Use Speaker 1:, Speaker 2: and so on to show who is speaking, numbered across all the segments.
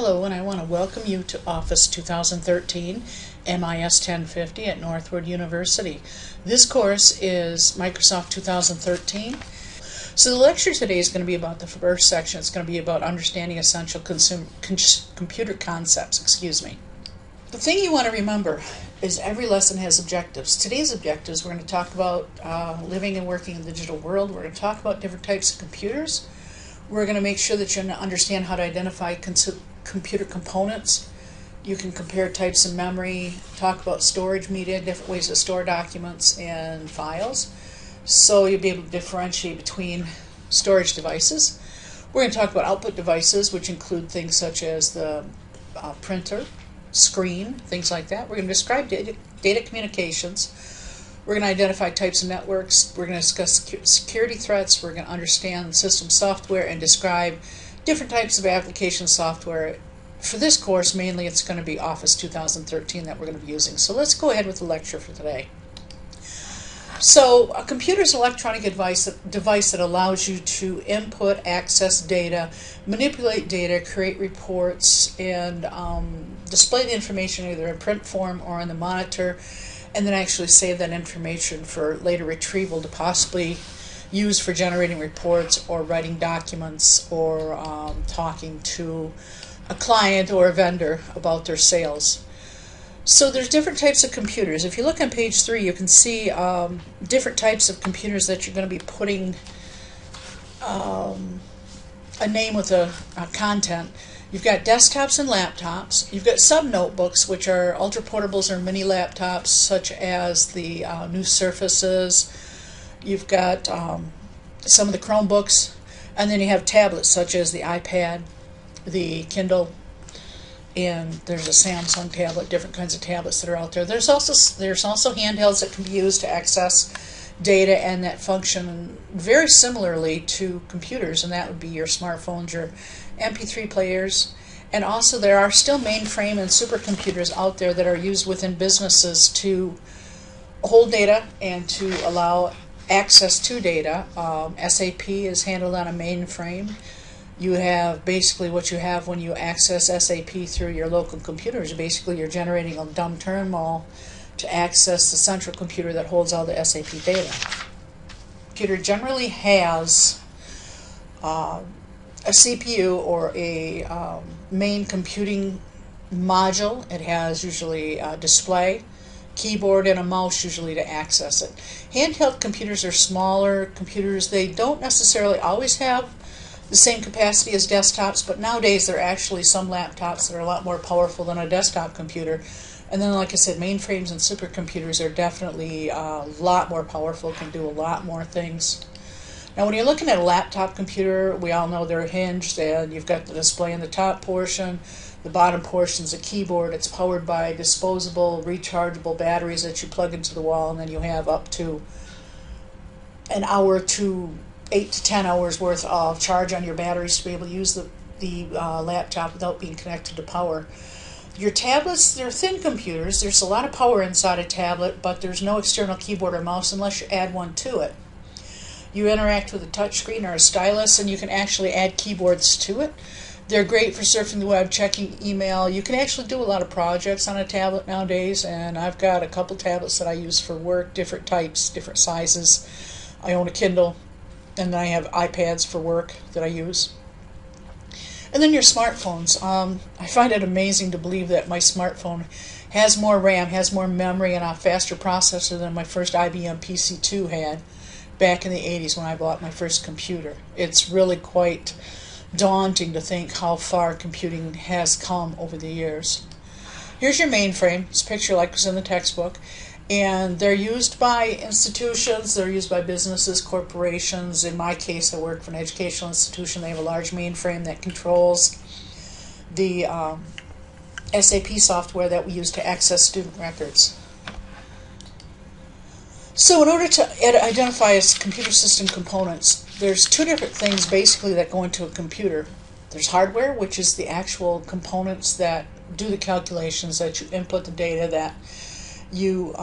Speaker 1: Hello, and I want to welcome you to Office 2013 MIS 1050 at Northwood University. This course is Microsoft 2013. So the lecture today is going to be about the first section. It's going to be about understanding essential computer concepts. The thing you want to remember is every lesson has objectives. Today's objectives, we're going to talk about living and working in the digital world. We're going to talk about different types of computers. We're going to make sure that you understand how to identify computer components. You can compare types of memory, talk about storage media, different ways to store documents and files. So you'll be able to differentiate between storage devices. We're going to talk about output devices, which include things such as the printer, screen, things like that. We're going to describe data communications. We're going to identify types of networks. We're going to discuss security threats. We're going to understand system software and describe different types of application software. For this course, mainly it's going to be Office 2013 that we're going to be using. So let's go ahead with the lecture for today. So a computer is an electronic device that allows you to input, access data, manipulate data, create reports, and display the information either in print form or on the monitor, and then actually save that information for later retrieval to possibly use for generating reports or writing documents or talking to a client or a vendor about their sales. So there's different types of computers. If you look on page 3, you can see different types of computers that you're going to be putting a name with a content. You've got desktops and laptops. You've got sub-notebooks, which are ultra-portables or mini laptops, such as the new Surfaces. You've got some of the Chromebooks. And then you have tablets, such as the iPad, the Kindle, and there's a Samsung tablet, different kinds of tablets that are out there. There's also handhelds that can be used to access data and that function very similarly to computers, and that would be your smartphones, your MP3 players, and also there are still mainframe and supercomputers out there that are used within businesses to hold data and to allow access to data. SAP is handled on a mainframe. You have basically what you have when you access SAP through your local computers. Basically, you're generating a dumb terminal to access the central computer that holds all the SAP data. Computer generally has a CPU or a main computing module. It has usually a display, keyboard, and a mouse usually to access it. Handheld computers are smaller computers. They don't necessarily always have the same capacity as desktops, but nowadays there are actually some laptops that are a lot more powerful than a desktop computer. And then, like I said, mainframes and supercomputers are definitely a lot more powerful, can do a lot more things. Now, when you're looking at a laptop computer, we all know they're hinged, and you've got the display in the top portion. The bottom portion is a keyboard. It's powered by disposable, rechargeable batteries that you plug into the wall, and then you have up to an hour to 8 to 10 hours worth of charge on your batteries to be able to use the laptop without being connected to power. Your tablets, they're thin computers. There's a lot of power inside a tablet, but there's no external keyboard or mouse unless you add one to it. You interact with a touchscreen or a stylus, and you can actually add keyboards to it. They're great for surfing the web, checking email. You can actually do a lot of projects on a tablet nowadays, and I've got a couple tablets that I use for work, different types, different sizes. I own a Kindle, and then I have iPads for work that I use. And then your smartphones. I find it amazing to believe that my smartphone has more RAM, has more memory, and a faster processor than my first IBM PC2 had back in the 80s when I bought my first computer. It's really quite daunting to think how far computing has come over the years. Here's your mainframe. It's a picture like was in the textbook. And they're used by institutions, they're used by businesses, corporations. In my case, I work for an educational institution. They have a large mainframe that controls the SAP software that we use to access student records. So in order to identify computer system components, there's two different things basically that go into a computer. There's hardware, which is the actual components that do the calculations, that you input the data, that you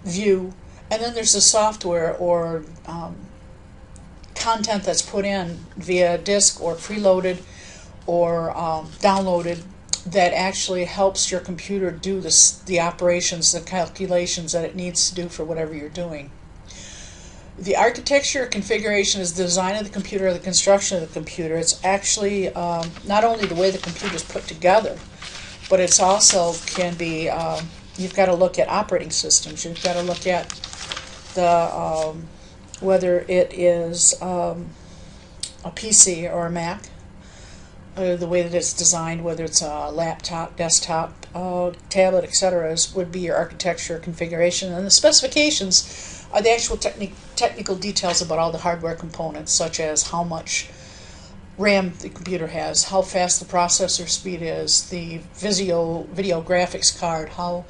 Speaker 1: view, and then there's the software or content that's put in via disk or preloaded or downloaded that actually helps your computer do the operations, the calculations that it needs to do for whatever you're doing. The architecture configuration is the design of the computer or the construction of the computer. It's actually not only the way the computer is put together, but it's also can be, you've got to look at operating systems. You've got to look at the whether it is a PC or a Mac, the way that it's designed, whether it's a laptop, desktop, tablet, etc., would be your architecture configuration. And the specifications are the actual technical details about all the hardware components, such as how much RAM the computer has, how fast the processor speed is, the video graphics card, how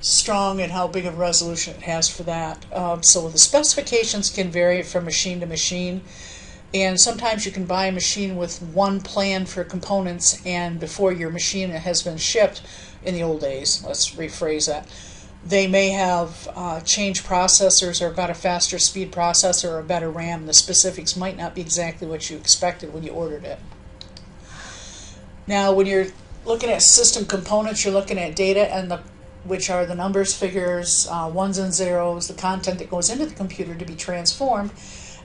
Speaker 1: strong and how big of a resolution it has for that. So the specifications can vary from machine to machine, and sometimes you can buy a machine with one plan for components, and before your machine has been shipped, in the old days, let's rephrase that, they may have changed processors or got a faster speed processor or a better RAM. The specifics might not be exactly what you expected when you ordered it. Now, when you're looking at system components, you're looking at data, and which are the numbers, figures, ones and zeros, the content that goes into the computer to be transformed,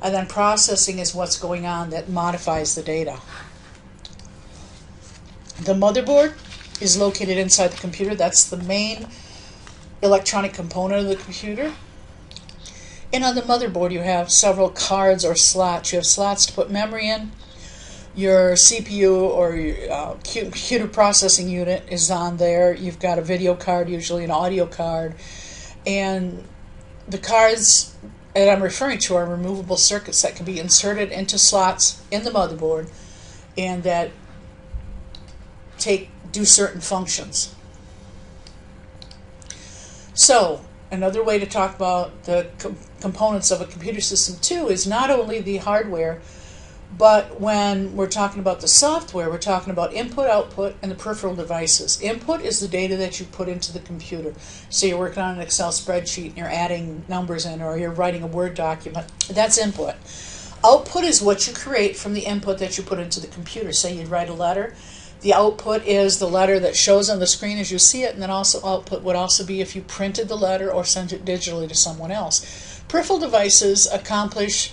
Speaker 1: and then processing is what's going on that modifies the data. The motherboard is located inside the computer. That's the main electronic component of the computer. And on the motherboard you have several cards or slots. You have slots to put memory in. Your CPU or your computer processing unit is on there. You've got a video card, usually an audio card, and the cards that I'm referring to are removable circuits that can be inserted into slots in the motherboard and that do certain functions. So, another way to talk about the components of a computer system too is not only the hardware, but when we're talking about the software, we're talking about input, output, and the peripheral devices. Input is the data that you put into the computer. So you're working on an Excel spreadsheet and you're adding numbers in, or you're writing a Word document. That's input. Output is what you create from the input that you put into the computer. Say you'd write a letter. The output is the letter that shows on the screen as you see it, and then also output would also be if you printed the letter or sent it digitally to someone else. Peripheral devices accomplish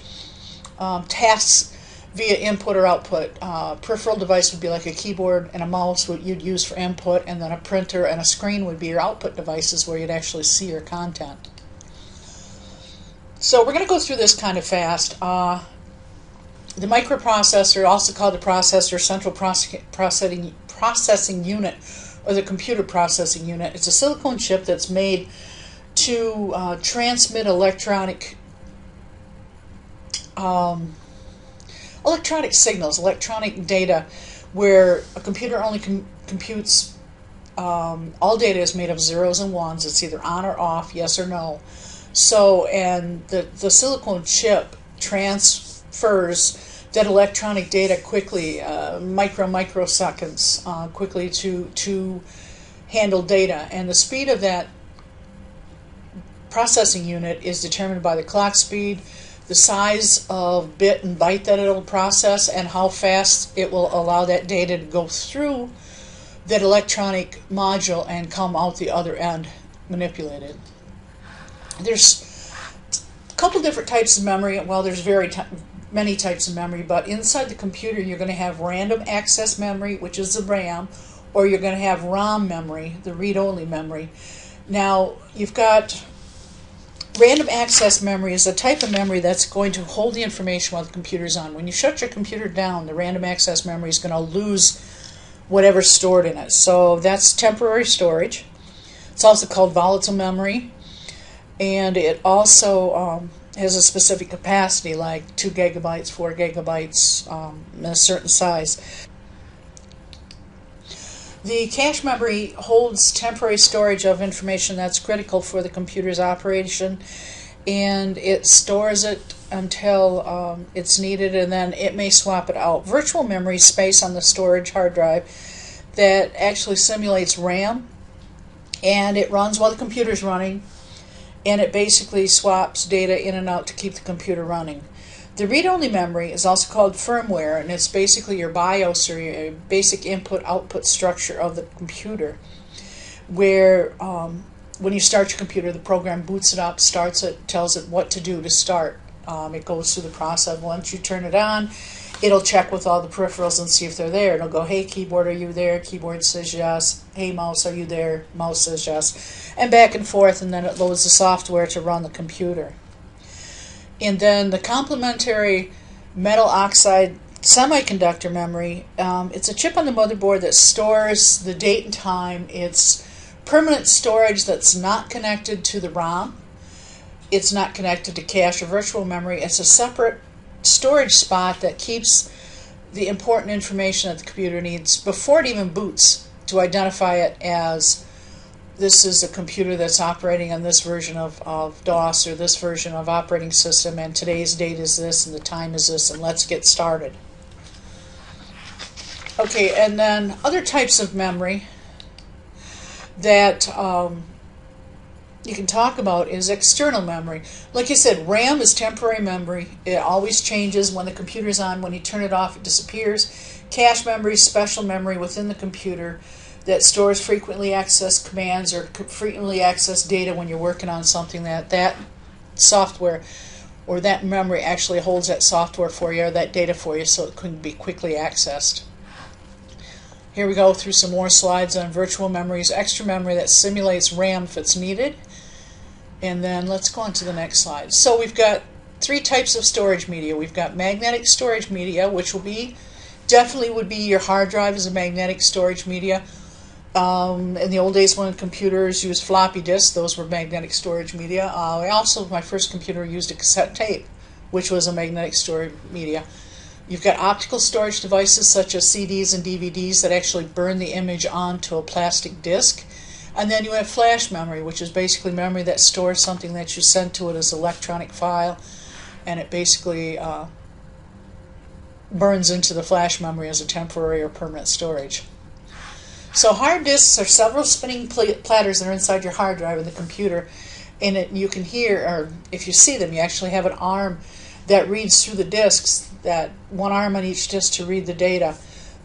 Speaker 1: tasks via input or output. Peripheral device would be like a keyboard and a mouse what you'd use for input, and then a printer and a screen would be your output devices where you'd actually see your content. So we're going to go through this kind of fast. The microprocessor, also called the processor, central processing unit, or the computer processing unit, it's a silicone chip that's made to transmit electronic signals, electronic data, where a computer only computes, all data is made of zeros and ones. It's either on or off, yes or no. So, and the silicone chip transfers that electronic data quickly, microseconds, quickly to handle data. And the speed of that processing unit is determined by the clock speed, the size of bit and byte that it'll process, and how fast it will allow that data to go through that electronic module and come out the other end manipulated. There's a couple different types of memory. Well, there's many types of memory, but inside the computer you're going to have random access memory, which is the RAM, or you're going to have ROM memory, the read-only memory. Now, you've got random access memory is a type of memory that's going to hold the information while the computer's on. When you shut your computer down, the random access memory is going to lose whatever's stored in it. So that's temporary storage. It's also called volatile memory, and it also has a specific capacity, like 2 gigabytes, 4 gigabytes, in a certain size. The cache memory holds temporary storage of information that's critical for the computer's operation, and it stores it until it's needed, and then it may swap it out. Virtual memory space on the storage hard drive that actually simulates RAM, and it runs while the computer's running, and it basically swaps data in and out to keep the computer running. The read-only memory is also called firmware, and it's basically your BIOS, or your basic input-output structure of the computer, where when you start your computer, the program boots it up, starts it, tells it what to do to start. It goes through the process. Once you turn it on, it'll check with all the peripherals and see if they're there. It'll go, hey, keyboard, are you there? Keyboard says yes. Hey, mouse, are you there? Mouse says yes. And back and forth, and then it loads the software to run the computer. And then the complementary metal oxide semiconductor memory, it's a chip on the motherboard that stores the date and time. It's permanent storage that's not connected to the ROM. It's not connected to cache or virtual memory. It's a separate storage spot that keeps the important information that the computer needs before it even boots, to identify it as this is a computer that's operating on this version of DOS or this version of operating system, and today's date is this and the time is this, and let's get started. Okay, and then other types of memory that you can talk about is external memory. Like I said, RAM is temporary memory. It always changes. When the computer's on, when you turn it off, it disappears. Cache memory is special memory within the computer that stores frequently accessed commands or frequently accessed data when you're working on something that software or that memory actually holds that software for you or that data for you, so it can be quickly accessed. Here we go through some more slides on virtual memories, extra memory that simulates RAM if it's needed. And then let's go on to the next slide. So we've got three types of storage media. We've got magnetic storage media, which definitely would be your hard drive as a magnetic storage media. In the old days when computers used floppy disks, those were magnetic storage media. My first computer used a cassette tape, which was a magnetic storage media. You've got optical storage devices such as CDs and DVDs that actually burn the image onto a plastic disc. And then you have flash memory, which is basically memory that stores something that you send to it as an electronic file, and it basically burns into the flash memory as a temporary or permanent storage. So hard disks are several spinning platters that are inside your hard drive in the computer, and you can hear, or if you see them, you actually have an arm that reads through the disks, that one arm on each disk to read the data.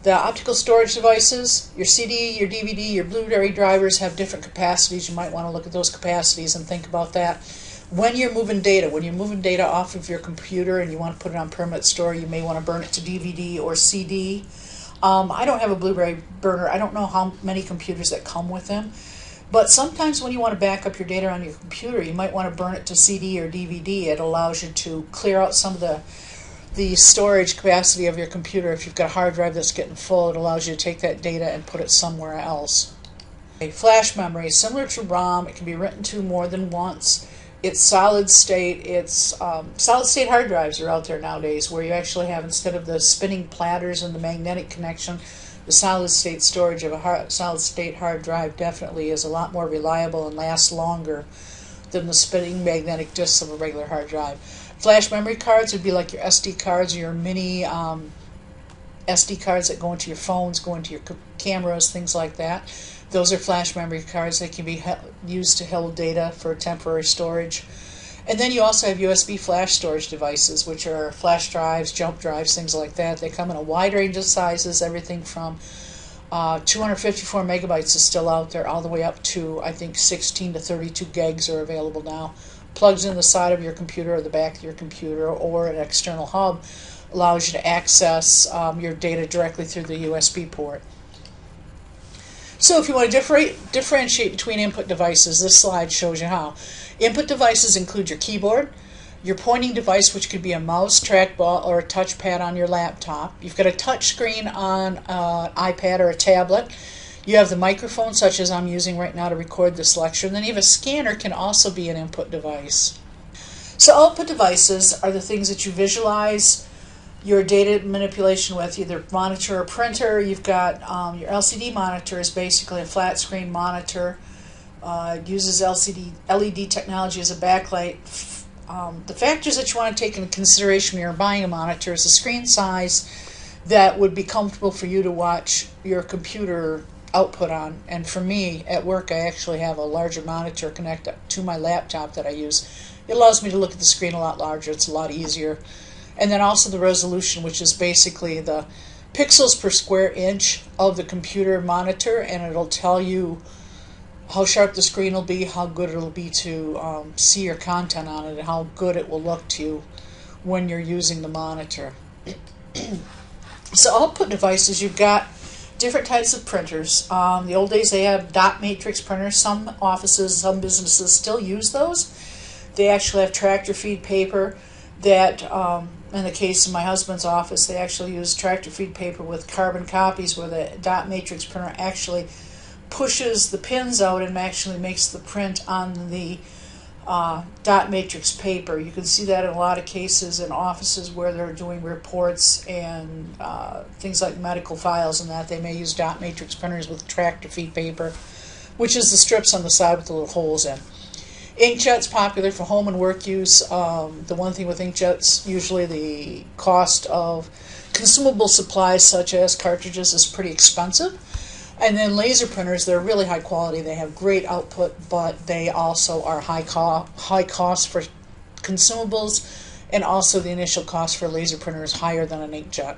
Speaker 1: The optical storage devices, your CD, your DVD, your Blu-ray drivers have different capacities. You might want to look at those capacities and think about that. When you're moving data off of your computer and you want to put it on permanent store, you may want to burn it to DVD or CD. I don't have a Blu-ray burner. I don't know how many computers that come with them. But sometimes when you want to back up your data on your computer, you might want to burn it to CD or DVD. It allows you to clear out some of the storage capacity of your computer. If you've got a hard drive that's getting full, it allows you to take that data and put it somewhere else. A flash memory is similar to ROM. It can be written to more than once. It's solid state. Solid state hard drives are out there nowadays, where you actually have, instead of the spinning platters and the magnetic connection, the solid state storage of a solid state hard drive definitely is a lot more reliable and lasts longer than the spinning magnetic disks of a regular hard drive. Flash memory cards would be like your SD cards or your mini SD cards that go into your phones, go into your cameras, things like that. Those are flash memory cards that can be used to hold data for temporary storage. And then you also have USB flash storage devices, which are flash drives, jump drives, things like that. They come in a wide range of sizes, everything from 254 megabytes is still out there, all the way up to, I think, 16 to 32 gigs are available now. Plugs in the side of your computer or the back of your computer, or an external hub allows you to access your data directly through the USB port. So if you want to differentiate between input devices, this slide shows you how. Input devices include your keyboard, your pointing device, which could be a mouse, trackball, or a touchpad on your laptop. You've got a touch screen on an iPad or a tablet. You have the microphone, such as I'm using right now to record this lecture. And then you have a scanner, can also be an input device. So output devices are the things that you visualize your data manipulation with, either monitor or printer. You've got your LCD monitor is basically a flat screen monitor. It uses LED technology as a backlight. The factors that you want to take into consideration when you're buying a monitor is the screen size that would be comfortable for you to watch your computer output on. And for me, at work, I actually have a larger monitor connected to my laptop that I use. It allows me to look at the screen a lot larger. It's a lot easier. And then also the resolution, which is basically the pixels per square inch of the computer monitor, and it'll tell you how sharp the screen will be, how good it'll be to see your content on it, and how good it will look to you when you're using the monitor. So output devices, you've got different types of printers. The old days they have dot matrix printers. Some offices, some businesses still use those. They actually have tractor feed paper that, in the case of my husband's office, they actually use tractor feed paper with carbon copies where the dot matrix printer actually pushes the pins out and actually makes the print on the dot matrix paper. You can see that in a lot of cases in offices where they're doing reports and things like medical files and that. They may use dot matrix printers with tractor feed paper, which is the strips on the side with the little holes in. Inkjet's popular for home and work use. The one thing with inkjets, usually the cost of consumable supplies such as cartridges is pretty expensive. And then laser printers, they're really high quality. They have great output, but they also are high cost for consumables, and also the initial cost for a laser printer is higher than an inkjet.